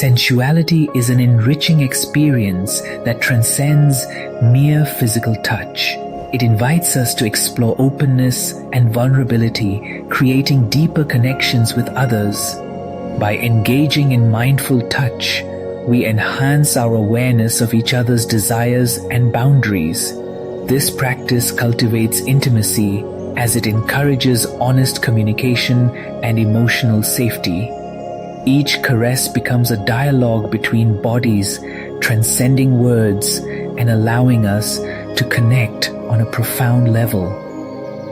Sensuality is an enriching experience that transcends mere physical touch. It invites us to explore openness and vulnerability, creating deeper connections with others. By engaging in mindful touch, we enhance our awareness of each other's desires and boundaries. This practice cultivates intimacy as it encourages honest communication and emotional safety. Each caress becomes a dialogue between bodies, transcending words and allowing us to connect on a profound level.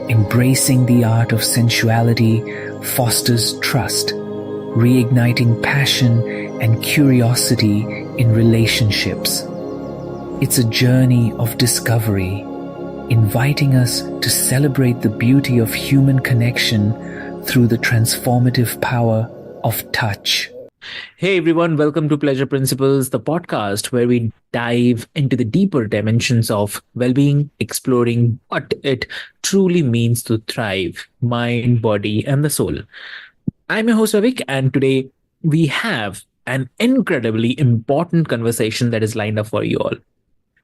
Embracing the art of sensuality fosters trust, reigniting passion and curiosity in relationships. It's a journey of discovery, inviting us to celebrate the beauty of human connection through the transformative power of touch. Hey everyone, welcome to Pleasure Principles, the podcast where we dive into the deeper dimensions of well-being, exploring what it truly means to thrive, mind, body, and the soul. I'm your host Avik, and today we have an incredibly important conversation that is lined up for you all.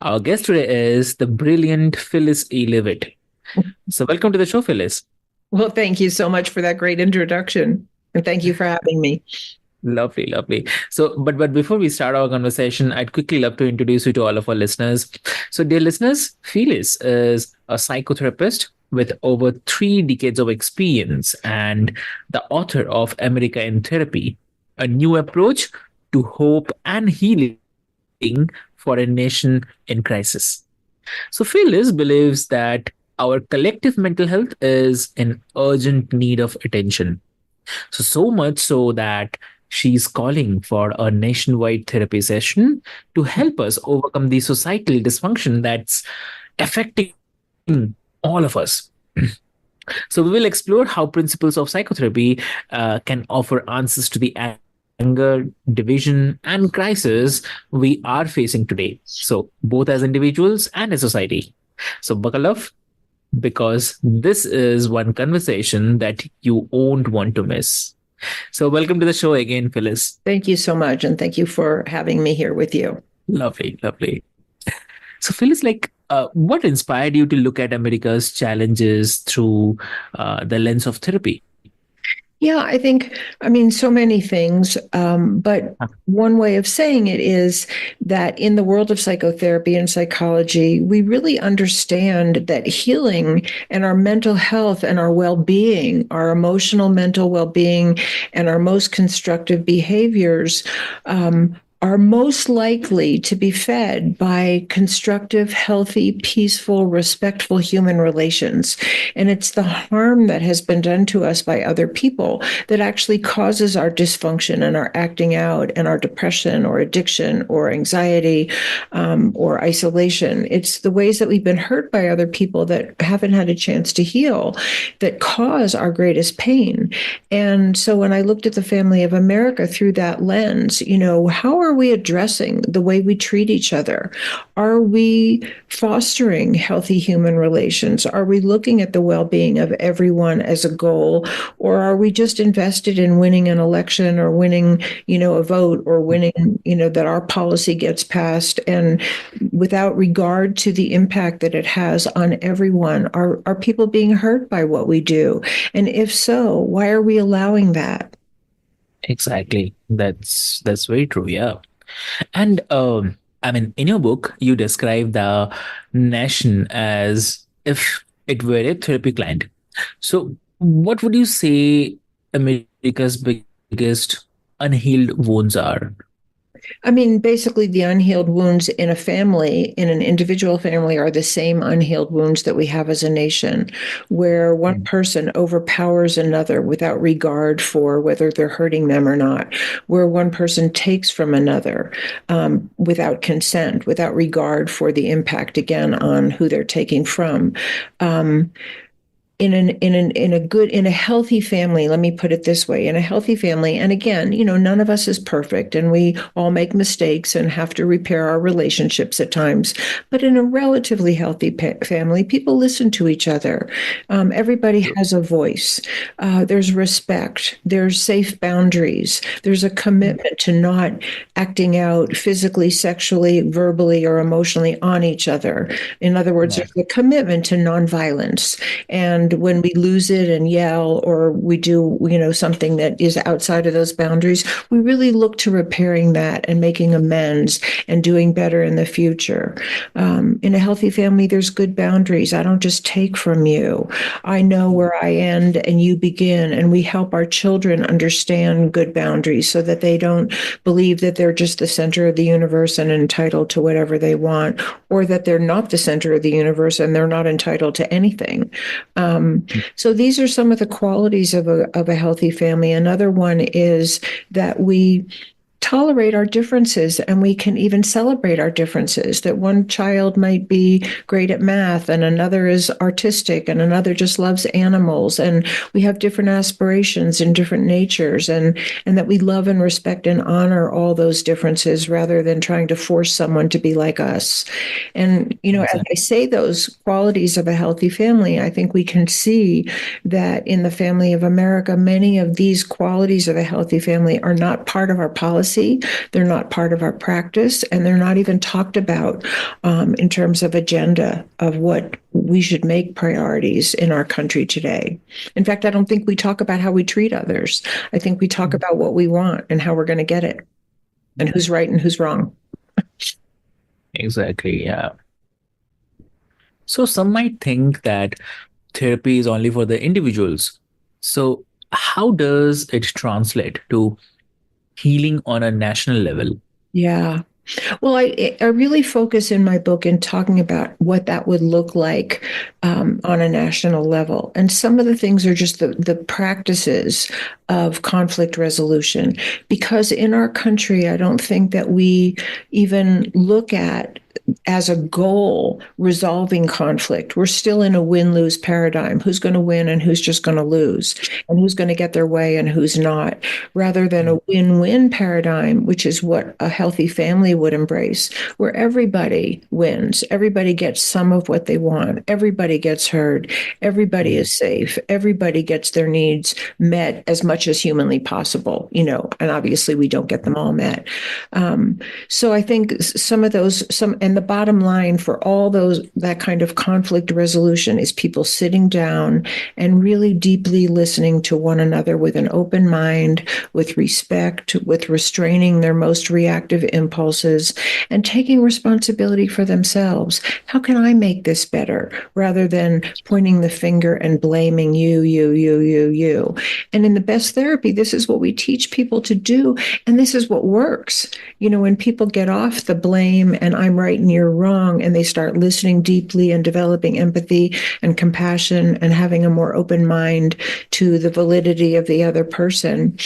Our guest today is the brilliant Phyllis E Leavitt. So welcome to the show, Phyllis. Well, thank you so much for that great introduction. And thank you for having me. Lovely, lovely. So, but before we start our conversation, I'd quickly love to introduce you to all of our listeners. So, dear listeners, Phyllis is a psychotherapist with over 3 decades of experience and the author of America in Therapy, a new approach to hope and healing for a nation in crisis. So, Phyllis believes that our collective mental health is in urgent need of attention. So much so that she's calling for a nationwide therapy session to help us overcome the societal dysfunction that's affecting all of us. So we will explore how principles of psychotherapy can offer answers to the anger, division, and crisis we are facing today. So both as individuals and as society. So buckle up, because this is one conversation that you won't want to miss. So welcome to the show again, Phyllis. Thank you so much. And thank you for having me here with you. Lovely, lovely. So Phyllis, what inspired you to look at America's challenges through the lens of therapy? Yeah, so many things. But one way of saying it is that in the world of psychotherapy and psychology, we really understand that healing and our mental health and our well-being, our emotional mental well-being, and our most constructive behaviors are most likely to be fed by constructive, healthy, peaceful, respectful human relations. And it's the harm that has been done to us by other people that actually causes our dysfunction and our acting out and our depression or addiction or anxiety or isolation. It's the ways that we've been hurt by other people that haven't had a chance to heal that cause our greatest pain. And so when I looked at the family of America through that lens, how are we addressing the way we treat each other? Are we fostering healthy human relations? Are we looking at the well-being of everyone as a goal? Or are we just invested in winning an election or winning, a vote or winning, that our policy gets passed, and without regard to the impact that it has on everyone? Are people being hurt by what we do? And if so, why are we allowing that? Exactly. That's very true. Yeah. And in your book, you describe the nation as if it were a therapy client. So what would you say America's biggest unhealed wounds are? Basically, the unhealed wounds in a family, in an individual family, are the same unhealed wounds that we have as a nation, where one person overpowers another without regard for whether they're hurting them or not, where one person takes from another without consent, without regard for the impact, again, on who they're taking from. in a healthy family, let me put it this way, in a healthy family, and again, none of us is perfect and we all make mistakes and have to repair our relationships at times, but in a relatively healthy family, people listen to each other. Everybody has a voice. There's respect. There's safe boundaries. There's a commitment to not acting out physically, sexually, verbally, or emotionally on each other. In other words, there's a commitment to nonviolence. And when we lose it and yell, or we do, something that is outside of those boundaries, we really look to repairing that and making amends and doing better in the future. In a healthy family, there's good boundaries. I don't just take from you. I know where I end and you begin, and we help our children understand good boundaries so that they don't believe that they're just the center of the universe and entitled to whatever they want, or that they're not the center of the universe and they're not entitled to anything. So these are some of the qualities of a healthy family. Another one is that we tolerate our differences and we can even celebrate our differences, that one child might be great at math and another is artistic and another just loves animals, and we have different aspirations and different natures, and that we love and respect and honor all those differences rather than trying to force someone to be like us. And as I say those qualities of a healthy family, I think we can see that in the family of America, many of these qualities of a healthy family are not part of our policy. They're not part of our practice, and they're not even talked about in terms of agenda of what we should make priorities in our country today. In fact, I don't think we talk about how we treat others. I think we talk about what we want and how we're going to get it and who's right and who's wrong. Exactly, yeah. So some might think that therapy is only for the individuals. So how does it translate to healing on a national level? Yeah. Well, I really focus in my book in talking about what that would look like on a national level. And some of the things are just the practices of conflict resolution. Because in our country, I don't think that we even look at as a goal resolving conflict. We're still in a win-lose paradigm. Who's going to win and who's just going to lose, and who's going to get their way and who's not, rather than a win-win paradigm, which is what a healthy family would embrace, where everybody wins. Everybody gets some of what they want. Everybody gets heard. Everybody is safe. Everybody gets their needs met as much as humanly possible, and obviously we don't get them all met. So I think and the bottom line for all that kind of conflict resolution is people sitting down and really deeply listening to one another with an open mind, with respect, with restraining their most reactive impulses, and taking responsibility for themselves. How can I make this better? Rather than pointing the finger and blaming you. And in the best therapy, this is what we teach people to do. And this is what works. When people get off the blame and I'm right and you're wrong, and they start listening deeply and developing empathy and compassion and having a more open mind to the validity of the other person,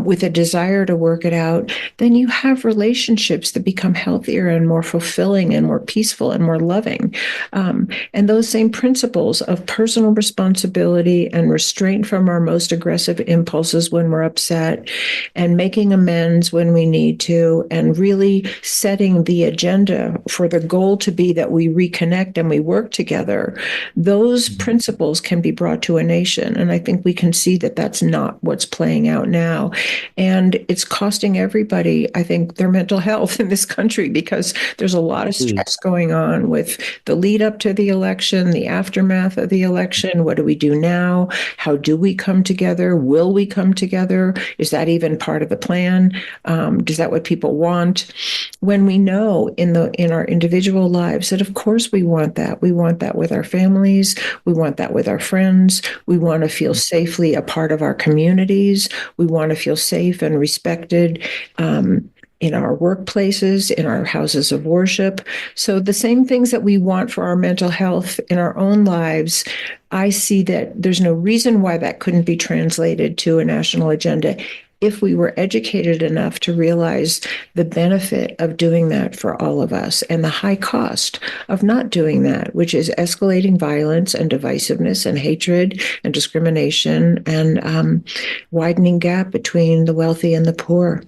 with a desire to work it out, then you have relationships that become healthier and more fulfilling and more peaceful and more loving. And those same principles of personal responsibility and restraint from our most aggressive impulses when we're upset, and making amends when we need to, and really setting the agenda for the goal to be that we reconnect and we work together, those principles can be brought to a nation. And I think we can see that that's not what's playing out now. And it's costing everybody, I think, their mental health in this country, because there's a lot of stress going on with the lead up to the election, the aftermath of the election. What do we do now? How do we come together? Will we come together? Is that even part of the plan? Is that what people want? When we know in our individual lives that of course we want that. We want that with our families. We want that with our friends. We want to feel safely a part of our communities. We want to feel safe and respected in our workplaces, in our houses of worship. So the same things that we want for our mental health in our own lives, I see that there's no reason why that couldn't be translated to a national agenda if we were educated enough to realize the benefit of doing that for all of us and the high cost of not doing that, which is escalating violence and divisiveness and hatred and discrimination and widening gap between the wealthy and the poor.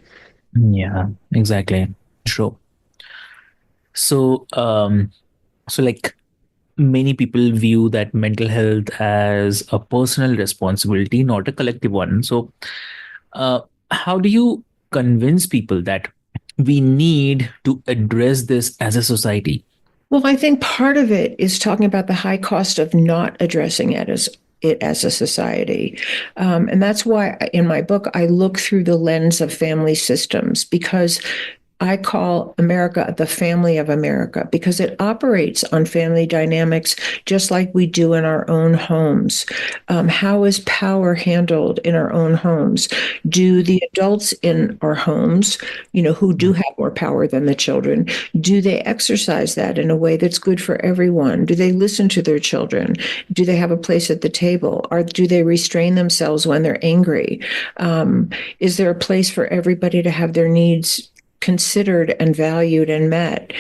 Yeah, exactly. True. So, like many people view that mental health as a personal responsibility, not a collective one. So, how do you convince people that we need to address this as a society? Well, I think part of it is talking about the high cost of not addressing it as a society. And that's why in my book, I look through the lens of family systems, because I call America the family of America, because it operates on family dynamics just like we do in our own homes. How is power handled in our own homes? Do the adults in our homes, who do have more power than the children, do they exercise that in a way that's good for everyone? Do they listen to their children? Do they have a place at the table? Or do they restrain themselves when they're angry? Is there a place for everybody to have their needs considered and valued and met?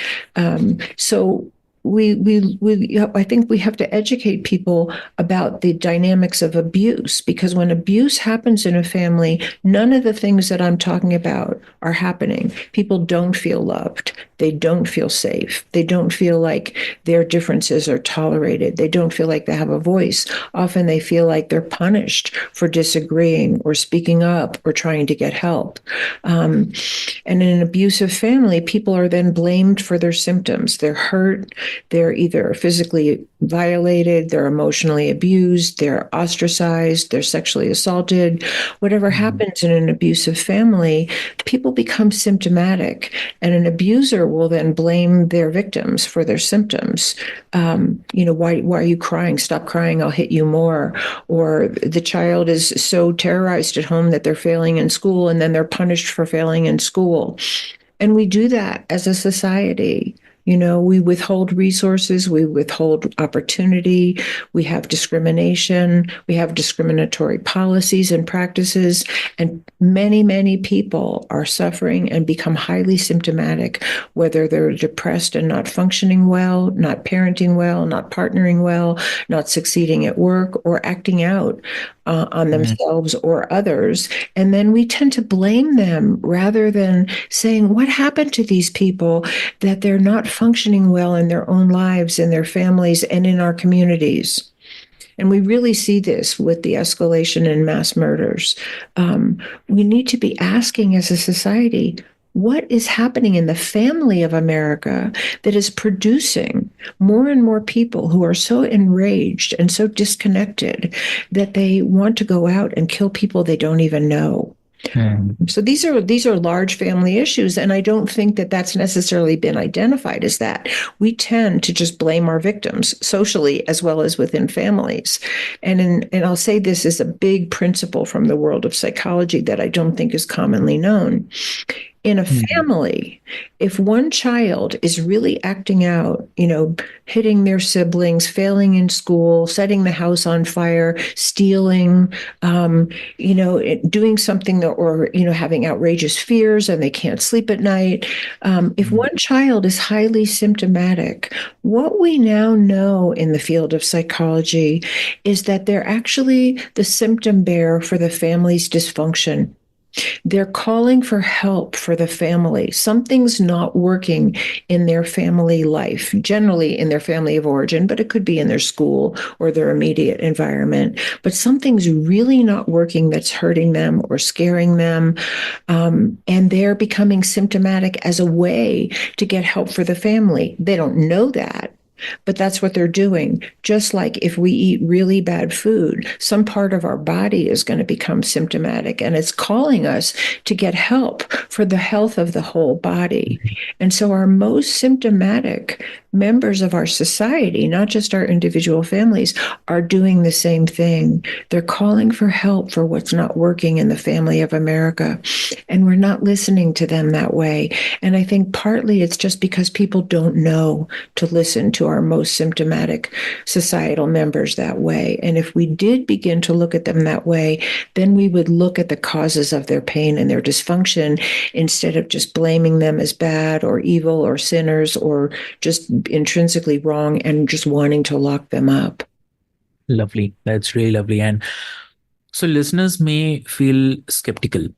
So I think we have to educate people about the dynamics of abuse, because when abuse happens in a family, none of the things that I'm talking about are happening. People don't feel loved. They don't feel safe. They don't feel like their differences are tolerated. They don't feel like they have a voice. Often they feel like they're punished for disagreeing or speaking up or trying to get help. And in an abusive family, people are then blamed for their symptoms. They're hurt. They're either physically violated, they're emotionally abused, they're ostracized, they're sexually assaulted. Whatever happens in an abusive family, people become symptomatic, and an abuser will then blame their victims for their symptoms. Why are you crying? Stop crying, I'll hit you more. Or the child is so terrorized at home that they're failing in school, and then they're punished for failing in school. And we do that as a society. We withhold resources, we withhold opportunity, we have discrimination, we have discriminatory policies and practices, and many, many people are suffering and become highly symptomatic, whether they're depressed and not functioning well, not parenting well, not partnering well, not succeeding at work, or acting out on themselves or others. And then we tend to blame them rather than saying, what happened to these people that they're not functioning well in their own lives, in their families, and in our communities? And we really see this with the escalation in mass murders. We need to be asking as a society, what is happening in the family of America that is producing more and more people who are so enraged and so disconnected that they want to go out and kill people they don't even know? So these are large family issues, and I don't think that that's necessarily been identified as that. We tend to just blame our victims socially as well as within families. And I'll say this is a big principle from the world of psychology that I don't think is commonly known. In a family, if one child is really acting out, hitting their siblings, failing in school, setting the house on fire, stealing, doing something that, or, having outrageous fears and they can't sleep at night. If one child is highly symptomatic, what we now know in the field of psychology is that they're actually the symptom bearer for the family's dysfunction. They're calling for help for the family. Something's not working in their family life, generally in their family of origin, but it could be in their school or their immediate environment. But something's really not working that's hurting them or scaring them. And they're becoming symptomatic as a way to get help for the family. They don't know that, but that's what they're doing. Just like if we eat really bad food, some part of our body is going to become symptomatic, and it's calling us to get help for the health of the whole body. And so our most symptomatic members of our society, not just our individual families, are doing the same thing. They're calling for help for what's not working in the family of America. And we're not listening to them that way. And I think partly it's just because people don't know to listen to our most symptomatic societal members that way. And if we did begin to look at them that way, then we would look at the causes of their pain and their dysfunction instead of just blaming them as bad or evil or sinners or just intrinsically wrong and just wanting to lock them up. Lovely. That's really lovely. And so listeners may feel skeptical,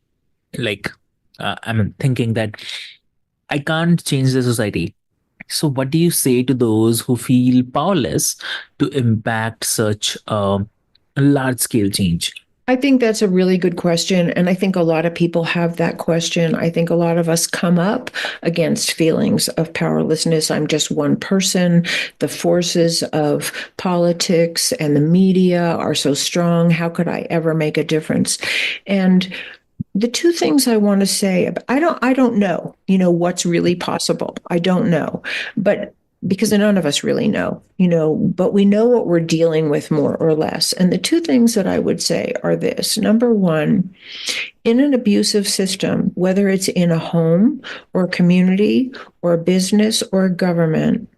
like I'm thinking that I can't change the society. So what do you say to those who feel powerless to impact such a large scale change? I think that's a really good question. And I think a lot of people have that question. I think a lot of us come up against feelings of powerlessness. I'm just one person. The forces of politics and the media are so strong. How could I ever make a difference? And the two things I want to say, I don't know, what's really possible. I don't know. But because none of us really know, but we know what we're dealing with more or less. And the two things that I would say are this. Number one, in an abusive system, whether it's in a home or a community or a business or a government,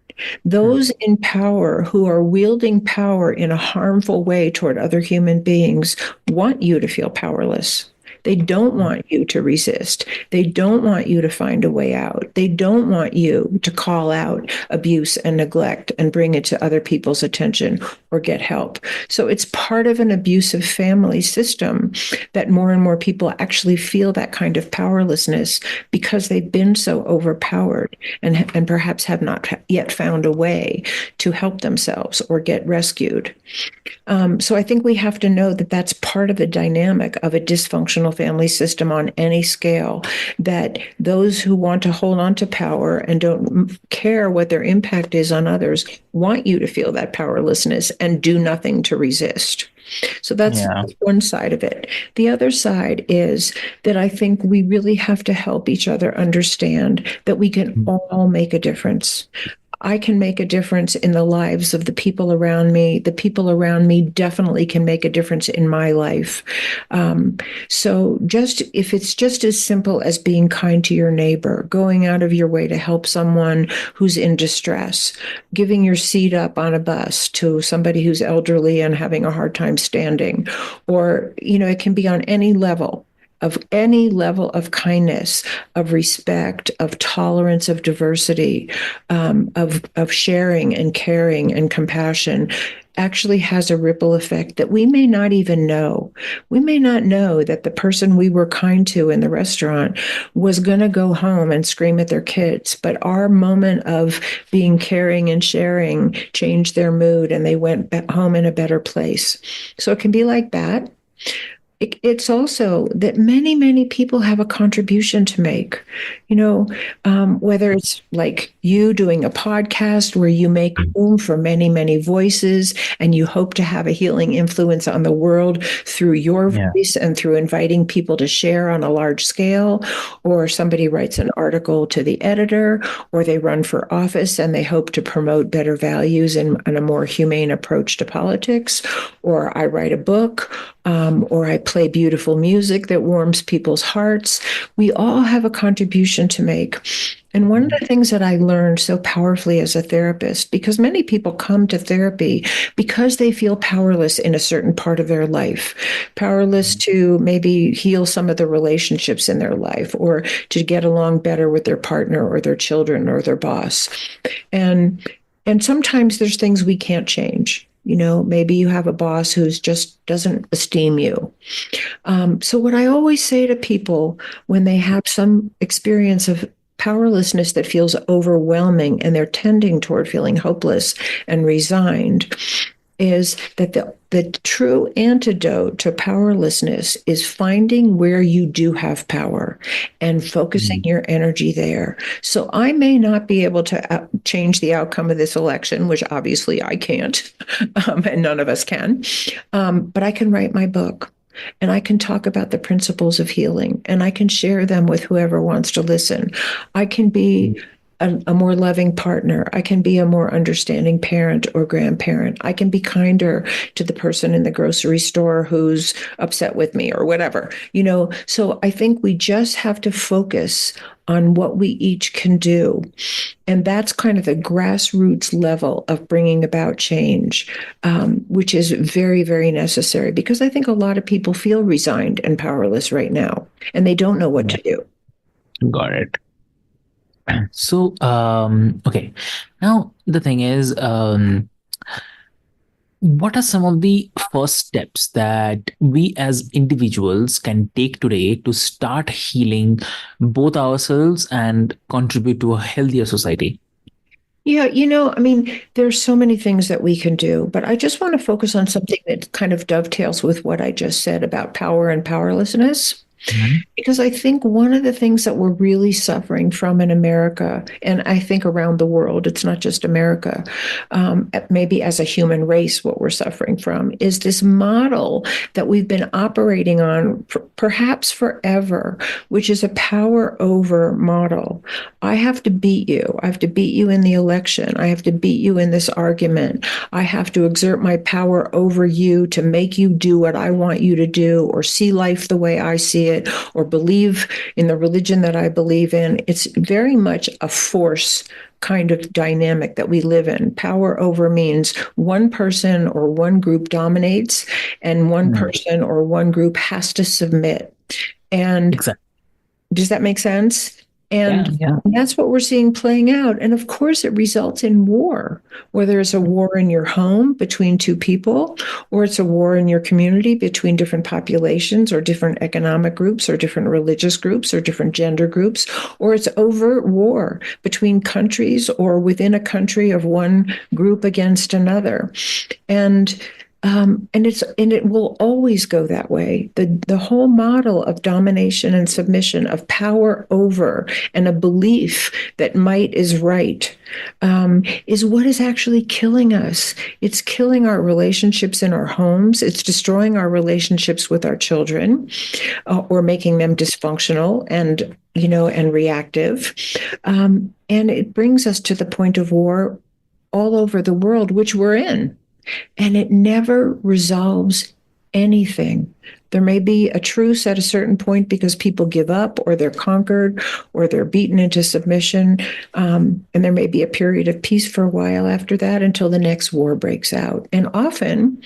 those in power who are wielding power in a harmful way toward other human beings want you to feel powerless. They don't want you to resist. They don't want you to find a way out. They don't want you to call out abuse and neglect and bring it to other people's attention or get help. So it's part of an abusive family system that more and more people actually feel that kind of powerlessness because they've been so overpowered and perhaps have not yet found a way to help themselves or get rescued. So I think we have to know that that's part of the dynamic of a dysfunctional family system on any scale, that those who want to hold on to power and don't care what their impact is on others want you to feel that powerlessness and do nothing to resist. So that's one side of it. The other side is that I think we really have to help each other understand that we can all make a difference. I can make a difference in the lives of the people around me. The people around me definitely can make a difference in my life. So if it's just as simple as being kind to your neighbor, going out of your way to help someone who's in distress, giving your seat up on a bus to somebody who's elderly and having a hard time standing, or, it can be on any level of kindness, of respect, of tolerance, of diversity, of sharing and caring and compassion, actually has a ripple effect that we may not even know. We may not know that the person we were kind to in the restaurant was going to go home and scream at their kids, but our moment of being caring and sharing changed their mood and they went home in a better place. So it can be like that. It's also that many, many people have a contribution to make, whether it's like you doing a podcast where you make room for many, many voices and you hope to have a healing influence on the world through your voice and through inviting people to share on a large scale, or somebody writes an article to the editor, or they run for office and they hope to promote better values and a more humane approach to politics, or I write a book, or I play beautiful music that warms people's hearts. We all have a contribution to make. And one of the things that I learned so powerfully as a therapist, because many people come to therapy because they feel powerless in a certain part of their life, powerless to maybe heal some of the relationships in their life, or to get along better with their partner or their children or their boss. And sometimes there's things we can't change. Maybe you have a boss who's just doesn't esteem you. So what I always say to people when they have some experience of powerlessness that feels overwhelming and they're tending toward feeling hopeless and resigned is that the true antidote to powerlessness is finding where you do have power and focusing your energy there. So I may not be able to change the outcome of this election, which obviously I can't, and none of us can, but I can write my book. And I can talk about the principles of healing, and I can share them with whoever wants to listen. I can be a more loving partner. I can be a more understanding parent or grandparent. I can be kinder to the person in the grocery store who's upset with me or whatever, So I think we just have to focus on what we each can do. And that's kind of the grassroots level of bringing about change, which is very, very necessary, because I think a lot of people feel resigned and powerless right now, and they don't know what to do. Got it. So, okay. Now, the thing is, what are some of the first steps that we as individuals can take today to start healing both ourselves and contribute to a healthier society? Yeah, there's so many things that we can do, but I just want to focus on something that kind of dovetails with what I just said about power and powerlessness. Mhm. Because I think one of the things that we're really suffering from in America, and I think around the world, it's not just America, maybe as a human race, what we're suffering from is this model that we've been operating on perhaps forever, which is a power over model. I have to beat you. I have to beat you in the election. I have to beat you in this argument. I have to exert my power over you to make you do what I want you to do, or see life the way I see it, or believe in the religion that I believe in. It's very much a force kind of dynamic that we live in. Power over means one person or one group dominates, and one person or one group has to submit. And Exactly. does that make sense? And Yeah. that's what we're seeing playing out. And of course, it results in war, whether it's a war in your home between two people, or it's a war in your community between different populations, or different economic groups, or different religious groups, or different gender groups, or it's overt war between countries or within a country of one group against another. And it will always go that way. The whole model of domination and submission, of power over, and a belief that might is right, is what is actually killing us. It's killing our relationships in our homes. It's destroying our relationships with our children, or making them dysfunctional and reactive. And it brings us to the point of war all over the world, which we're in. And it never resolves anything. There may be a truce at a certain point because people give up, or they're conquered, or they're beaten into submission. And there may be a period of peace for a while after that, until the next war breaks out. And often,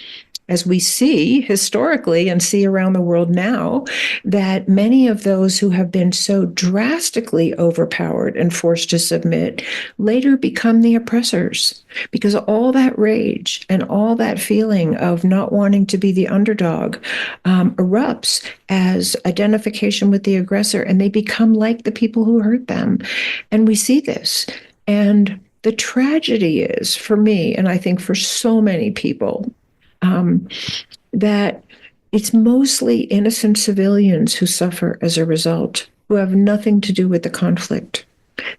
as we see historically and see around the world now, that many of those who have been so drastically overpowered and forced to submit later become the oppressors, because all that rage and all that feeling of not wanting to be the underdog erupts as identification with the aggressor, and they become like the people who hurt them. And we see this. And the tragedy is, for me, and I think for so many people, that it's mostly innocent civilians who suffer as a result, who have nothing to do with the conflict.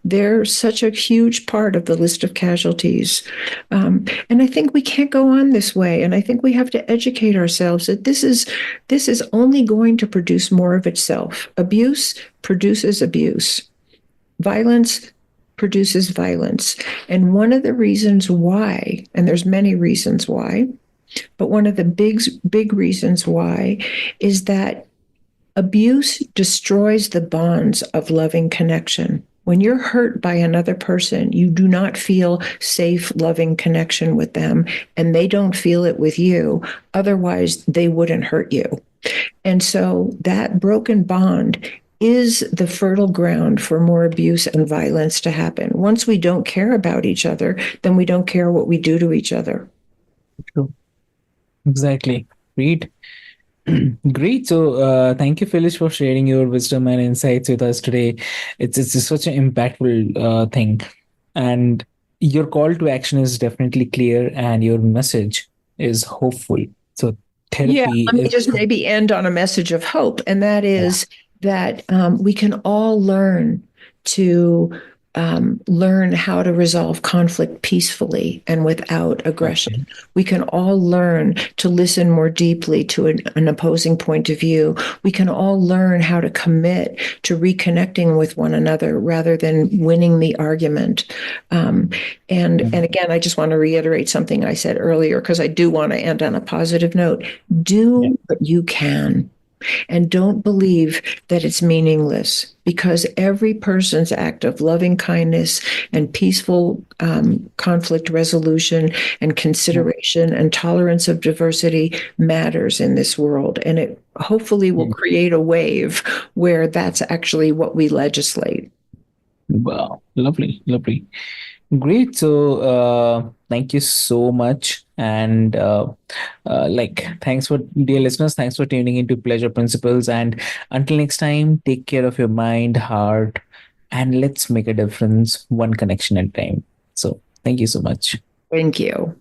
They're such a huge part of the list of casualties. And I think we can't go on this way. And I think we have to educate ourselves that this is only going to produce more of itself. Abuse produces abuse. Violence produces violence. And one of the reasons why, and there's many reasons why, but one of the big reasons why is that abuse destroys the bonds of loving connection. When you're hurt by another person, you do not feel safe, loving connection with them, and they don't feel it with you. Otherwise, they wouldn't hurt you. And so that broken bond is the fertile ground for more abuse and violence to happen. Once we don't care about each other, then we don't care what we do to each other. True. Exactly. Great. Great. So, thank you, Phyllis, for sharing your wisdom and insights with us today. It's just such an impactful thing, and your call to action is definitely clear, and your message is hopeful. So, Yeah, therapy let me is. just maybe end on a message of hope, and that Yeah. is that we can all learn to learn how to resolve conflict peacefully and without aggression. Okay. We can all learn to listen more deeply to an opposing point of view. We can all learn how to commit to reconnecting with one another rather than winning the argument. And again, I just want to reiterate something I said earlier, because I do want to end on a positive note. Do what you can. And don't believe that it's meaningless, because every person's act of loving kindness and peaceful conflict resolution and consideration and tolerance of diversity matters in this world. And it hopefully will create a wave where that's actually what we legislate. Wow, lovely, lovely. Great. So, thank you so much. And thanks for, dear listeners, thanks for tuning into Pleasure Principles. And until next time, take care of your mind, heart, and let's make a difference one connection at a time. So, thank you so much. Thank you.